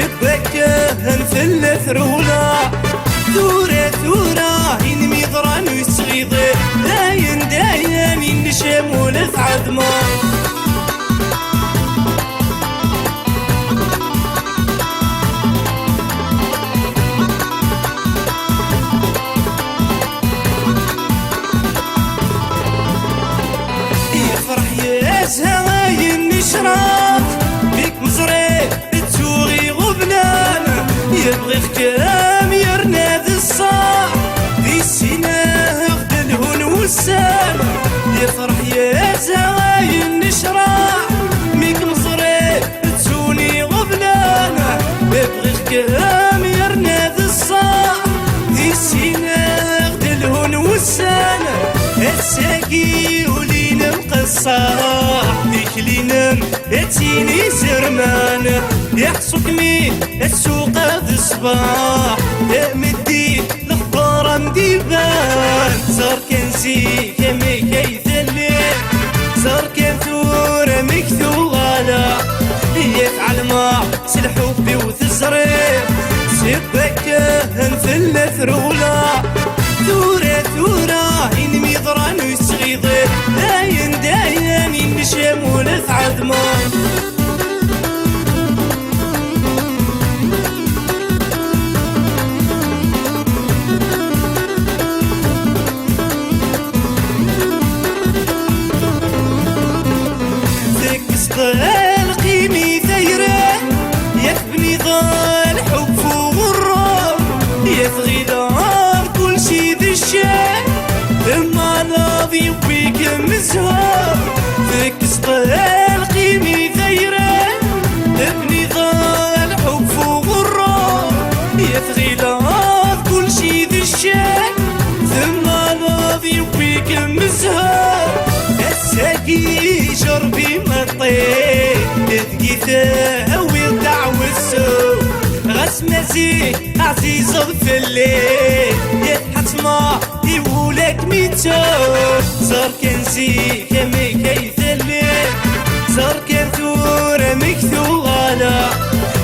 سبكه في الثرولة ثورة ثورة ينمي ضران ويستغيضي داين داين ينشم ولف عظمه يفرح يزهى النشرات بيك مزري تسوغي غبنان يبغي كلام يرناد الصاع ذي السنة غد الهون والسام يفرح يزهى النشرات بيك مزري تسوني غبنان يبغي كلام يرناد الصاع ذي السنة غد الهون والسام الساقي ولينا مقصاح ديك لينا اتيني زرمان يحصك مين السوق هذا الصباح مدي الخبار مديبان زار كنزي كمي كيثلي زار كنثور مكثو غالا يفعل ما سلحو بي وتزري سبكه في الثرولة ثورة ثورة ينمي ضران ويستغيضي داين داين ينشم ولف عظمه ذيك صدال قيمي ثيره يثبني ضال حب فوق الروم يثغي كل شي ذي الشيء اما ناضي وبيك مزهر ذيك صدال قيمي ثيره ابني ضال حب فوق الروم يثغي كل شي ذي الشيء ثم ناضي وبيك مزهر الساقي شربي مطي تثقيته ويضع والسوق غس مزي عزيز في الليل يضحك ما يقولك ميتو زار كنزي كمي كيثلي زار كنثور مكثو غالا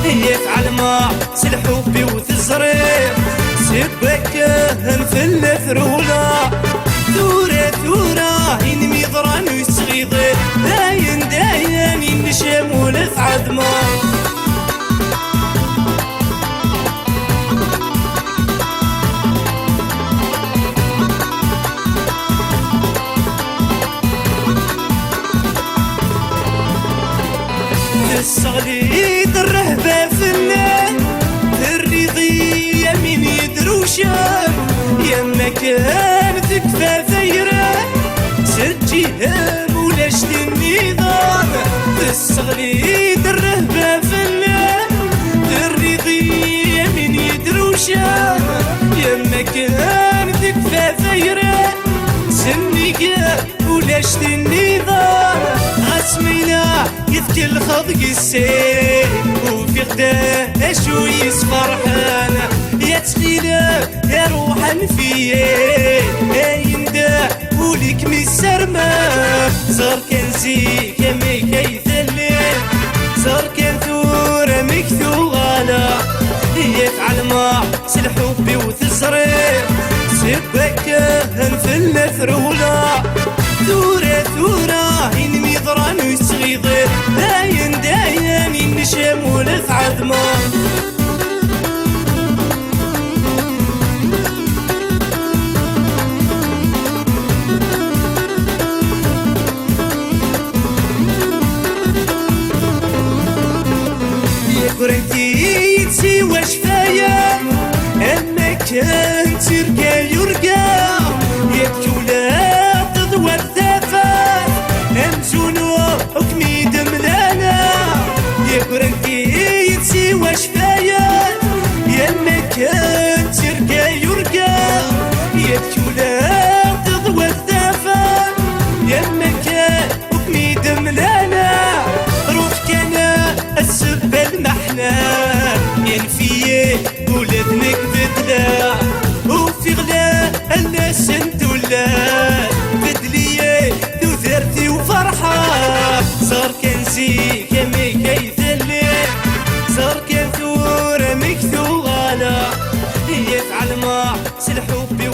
يفعل ما سلحو بي وتزري سبكه في الثرولة ثورة ثورة ينمي ضران ويستغيضي داين داين ينشم ولف عظمه الصغليد الرهبة في الليل الرضية من يدروشان يما كان تكفى ثيرة سجيها مولاش النظام الصغليد الرهبة في الليل الرضية من يدروشان يما كان تكفى ثيرة سنيقة مولاش النظام غسمينا يذكي الخضق السيل وفي غداه شو يسفرحان يا تخيله يا روحا فيه ينده وليك من السرمة زار كنزي كمي كيثلي زار كنثور مكثو غالا يفعل ما سلحو بي وتزري سبكه في الثرولة ثورة ثورة ينمي ضران ويستغيضي داين داين ينشم ولف عظمه يقرنتي تسوى شفايا اما كان ترقى يرقى يبكي ولا تضوى الثافات امزونو حكمي دملانا يقرنتي تسوى شفايا اما كان ترقى يرقى يبكي ولا تضوى الثافات اما كان حكمي دملانا روح كان السب المحنى ينفيه ولدنك بدلا وفي غلا الناس انتولا بدليه ذو ثرثي وفرحة صار كنزي كمي كيثلي صار كنثور الحب